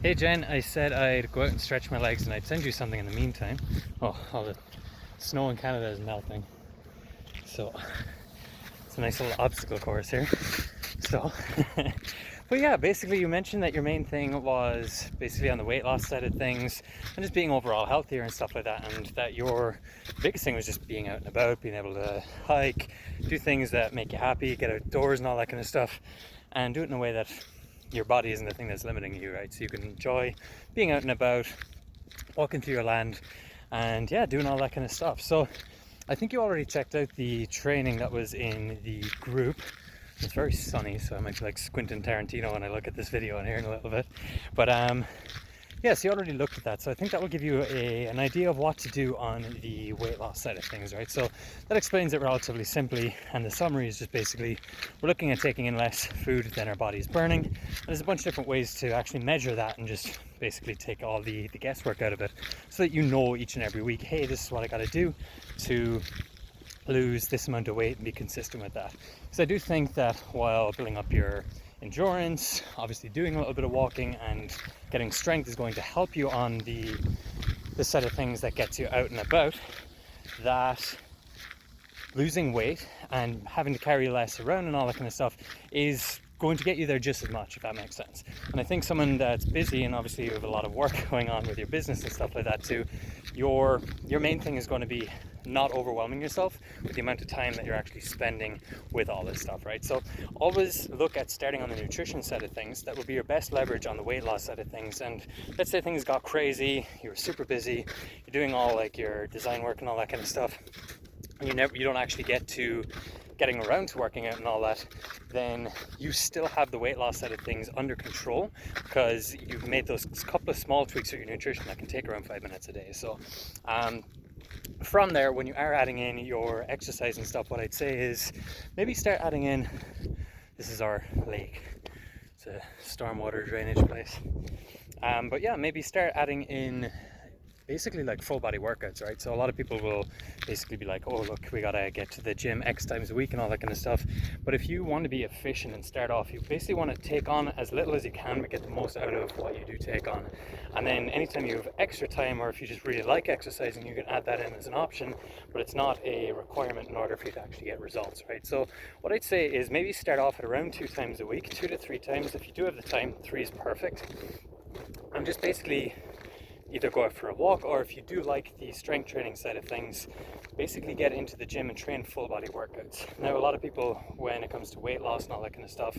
Hey Jen, I said I'd go out and stretch my legs and I'd send you something in the meantime. Oh, all the snow in Canada is melting. So it's a nice little obstacle course here. So, but yeah, basically you mentioned that your main thing was basically on the weight loss side of things and just being overall healthier and stuff like that, and that your biggest thing was just being out and about, being able to hike, do things that make you happy, get outdoors and all that kind of stuff, and do it in a way that your body isn't the thing that's limiting you, right? So you can enjoy being out and about, walking through your land, and yeah, doing all that kind of stuff. So I think you already checked out the training that was in the group. It's very sunny, so I might be like squinting Tarantino when I look at this video in here in a little bit. But yeah, so you already looked at that. So I think that will give you an idea of what to do on the weight loss side of things, right? So that explains it relatively simply. And the summary is just basically, we're looking at taking in less food than our body's burning. And there's a bunch of different ways to actually measure that and just basically take all the guesswork out of it, so that you know each and every week, hey, this is what I got to do to lose this amount of weight and be consistent with that. Because I do think that while building up your endurance, obviously doing a little bit of walking and getting strength is going to help you on the set of things that gets you out and about, that losing weight and having to carry less around and all that kind of stuff is going to get you there just as much, if that makes sense. And I think someone that's busy, and obviously you have a lot of work going on with your business and stuff like that too, your main thing is going to be not overwhelming yourself with the amount of time that you're actually spending with all this stuff, right? So always look at starting on the nutrition side of things. That will be your best leverage on the weight loss side of things. And let's say things got crazy, you were super busy, you're doing all like your design work and all that kind of stuff, and you don't actually get to getting around to working out and all that, then you still have the weight loss side of things under control, because you've made those couple of small tweaks to your nutrition that can take around 5 minutes a day. So from there, when you are adding in your exercise and stuff, what I'd say is maybe start adding in, this is our lake, it's a stormwater drainage place, but yeah, maybe start adding in basically like full body workouts, right? So a lot of people will basically be like, oh look, we gotta get to the gym X times a week and all that kind of stuff. But if you want to be efficient and start off, you basically want to take on as little as you can but get the most out of what you do take on. And then anytime you have extra time, or if you just really like exercising, you can add that in as an option, but it's not a requirement in order for you to actually get results, right? So what I'd say is maybe start off at around 2 times a week, 2 to 3 times. If you do have the time, 3 is perfect. And just basically either go out for a walk, or if you do like the strength training side of things, basically get into the gym and train full body workouts. Now a lot of people, when it comes to weight loss and all that kind of stuff,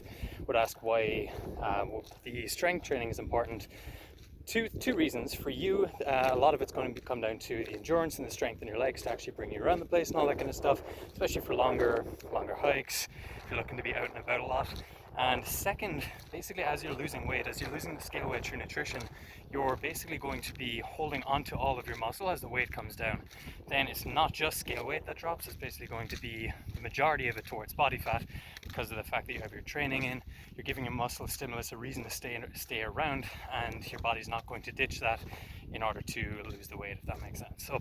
would ask why the strength training is important. Two reasons. For you, a lot of it's going to come down to the endurance and the strength in your legs to actually bring you around the place and all that kind of stuff, especially for longer hikes, if you're looking to be out and about a lot. And second, basically as you're losing weight, as you're losing the scale weight through nutrition, you're basically going to be holding onto all of your muscle as the weight comes down. Then it's not just scale weight that drops, it's basically going to be the majority of it towards body fat, because of the fact that you have your training in, you're giving your muscle stimulus, a reason to stay around, and your body's not going to ditch that in order to lose the weight, if that makes sense. So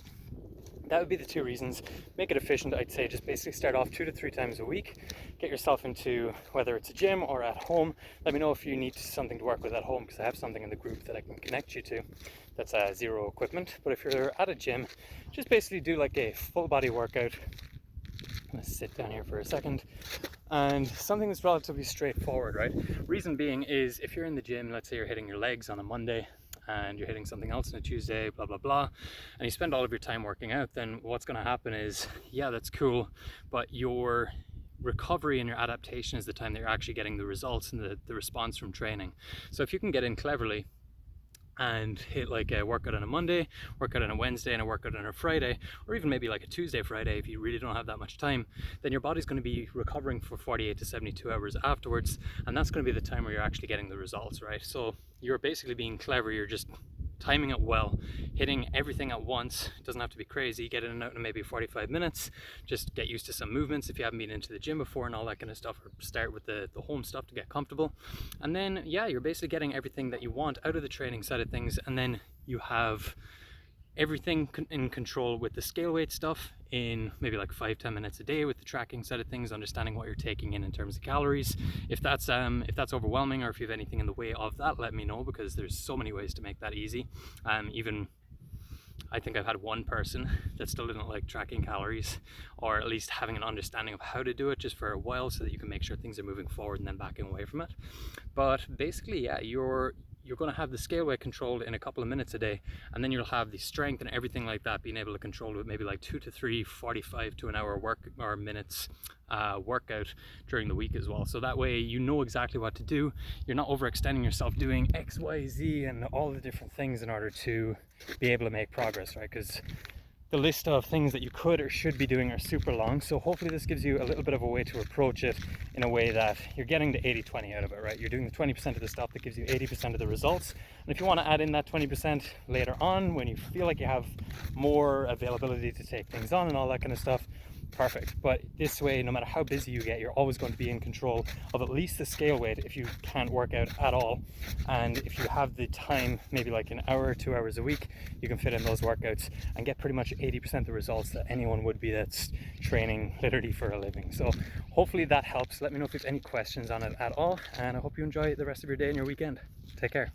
that would be the 2 reasons. Make it efficient, I'd say. Just basically start off 2 to 3 times a week. Get yourself into, whether it's a gym or at home. Let me know if you need something to work with at home, because I have something in the group that I can connect you to that's zero equipment. But if you're at a gym, just basically do like a full body workout. I'm going to sit down here for a second. And something that's relatively straightforward, right? Reason being is, if you're in the gym, let's say you're hitting your legs on a Monday, and you're hitting something else on a Tuesday, blah blah blah, and you spend all of your time working out, then what's going to happen is, yeah, that's cool, but your recovery and your adaptation is the time that you're actually getting the results and the response from training. So if you can get in cleverly and hit like a workout on a Monday, workout on a Wednesday, and a workout on a Friday, or even maybe like a Tuesday, Friday, if you really don't have that much time, then your body's going to be recovering for 48 to 72 hours afterwards, and that's going to be the time where you're actually getting the results, right? So you're basically being clever, you're just timing it well, hitting everything at once. It doesn't have to be crazy. Get in and out in maybe 45 minutes. Just get used to some movements if you haven't been into the gym before and all that kind of stuff, or start with the home stuff to get comfortable. And then, yeah, you're basically getting everything that you want out of the training side of things, and then you have everything in control with the scale weight stuff in maybe like 5-10 minutes a day with the tracking side of things, understanding what you're taking in terms of calories. If that's overwhelming, or if you have anything in the way of that, let me know, because there's so many ways to make that easy. Even I think I've had one person that still didn't like tracking calories, or at least having an understanding of how to do it just for a while, so that you can make sure things are moving forward and then backing away from it. But basically, yeah, you're going to have the scale weight controlled in a couple of minutes a day, and then you'll have the strength and everything like that being able to control with maybe like 2 to 3 45 to an hour work or minutes workout during the week as well. So that way you know exactly what to do. You're not overextending yourself doing X, Y, Z and all the different things in order to be able to make progress, right? Because the list of things that you could or should be doing are super long. So hopefully this gives you a little bit of a way to approach it in a way that you're getting the 80-20 out of it, right? You're doing the 20% of the stuff that gives you 80% of the results. And if you want to add in that 20% later on, when you feel like you have more availability to take things on and all that kind of stuff, perfect. But this way, no matter how busy you get, you're always going to be in control of at least the scale weight if you can't work out at all. And if you have the time, maybe like an hour, 2 hours a week, you can fit in those workouts and get pretty much 80% the results that anyone would be that's training literally for a living. So hopefully that helps. Let me know if you have any questions on it at all, and I hope you enjoy the rest of your day and your weekend. Take care.